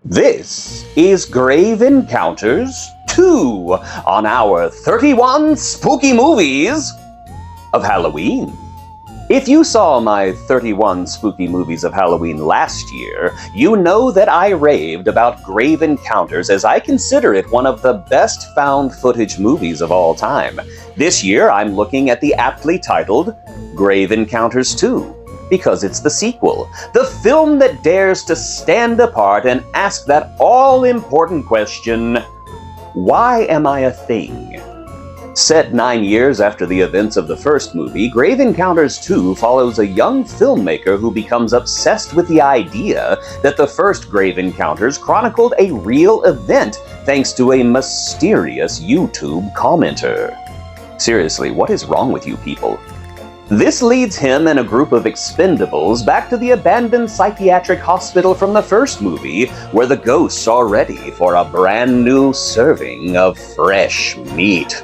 This is Grave Encounters 2 on our 31 Spooky Movies of Halloween. If you saw my 31 Spooky Movies of Halloween last year, you know that I raved about Grave Encounters as I consider it one of the best found footage movies of all time. This year I'm looking at the aptly titled Grave Encounters 2. Because it's the sequel, the film that dares to stand apart and ask that all-important question, why am I a thing? Set 9 years after the events of the first movie, Grave Encounters 2 follows a young filmmaker who becomes obsessed with the idea that the first Grave Encounters chronicled a real event thanks to a mysterious YouTube commenter. Seriously, what is wrong with you people? This leads him and a group of expendables back to the abandoned psychiatric hospital from the first movie, where the ghosts are ready for a brand new serving of fresh meat.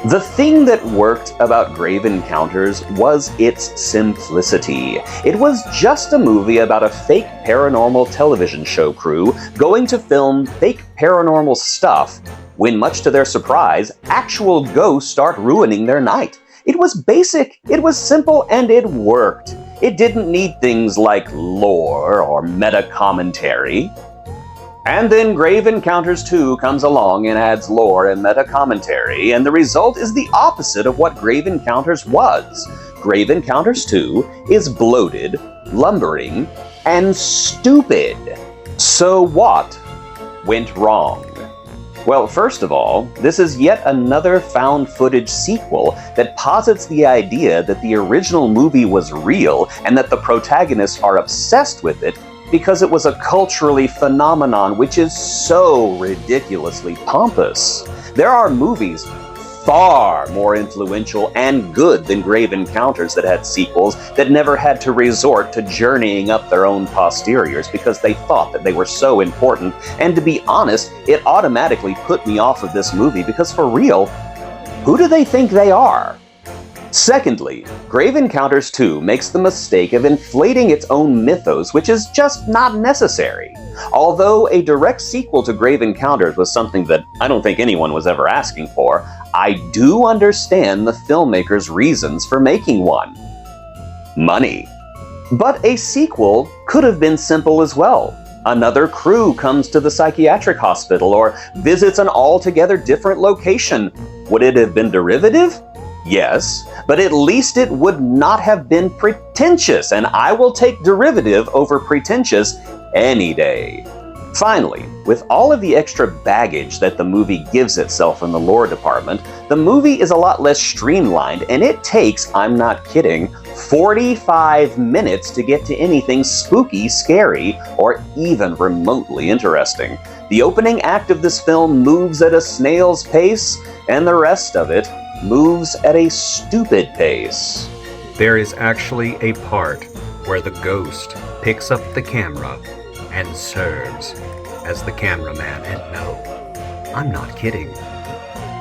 The thing that worked about Grave Encounters was its simplicity. It was just a movie about a fake paranormal television show crew going to film fake paranormal stuff when, much to their surprise, actual ghosts start ruining their night. It was basic, it was simple, and it worked. It didn't need things like lore or meta-commentary. And then Grave Encounters 2 comes along and adds lore and meta-commentary, and the result is the opposite of what Grave Encounters was. Grave Encounters 2 is bloated, lumbering, and stupid. So what went wrong? Well, first of all, this is yet another found footage sequel that posits the idea that the original movie was real and that the protagonists are obsessed with it because it was a culturally phenomenon which is so ridiculously pompous. There are movies far more influential and good than Grave Encounters that had sequels that never had to resort to journeying up their own posteriors because they thought that they were so important, and to be honest, it automatically put me off of this movie because for real, who do they think they are? Secondly, Grave Encounters 2 makes the mistake of inflating its own mythos, which is just not necessary. Although a direct sequel to Grave Encounters was something that I don't think anyone was ever asking for, I do understand the filmmaker's reasons for making one. Money. But a sequel could have been simple as well. Another crew comes to the psychiatric hospital or visits an altogether different location. Would it have been derivative? Yes, but at least it would not have been pretentious, and I will take derivative over pretentious any day. Finally, with all of the extra baggage that the movie gives itself in the lore department, the movie is a lot less streamlined, and it takes, I'm not kidding, 45 minutes to get to anything spooky, scary, or even remotely interesting. The opening act of this film moves at a snail's pace, and the rest of it moves at a stupid pace. There is actually a part where the ghost picks up the camera and serves as the cameraman, and no, I'm not kidding.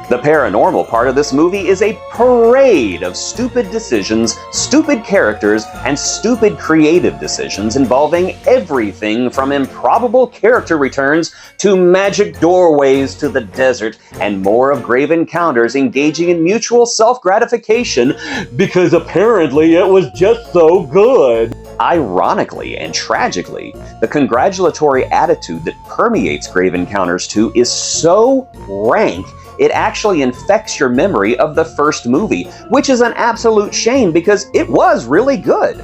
The paranormal part of this movie is a parade of stupid decisions, stupid characters, and stupid creative decisions involving everything from improbable character returns to magic doorways to the desert, and more of Grave Encounters engaging in mutual self-gratification because apparently it was just so good. Ironically and tragically, the congratulatory attitude that permeates Grave Encounters 2 is so rank it actually infects your memory of the first movie, which is an absolute shame because it was really good.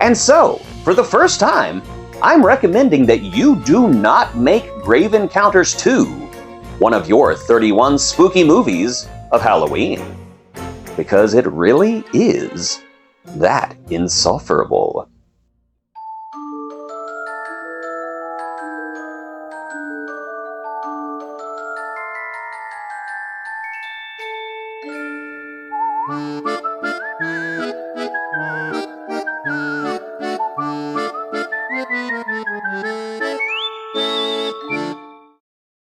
And so, for the first time, I'm recommending that you do not make Grave Encounters 2 one of your 31 spooky movies of Halloween, because it really is that insufferable.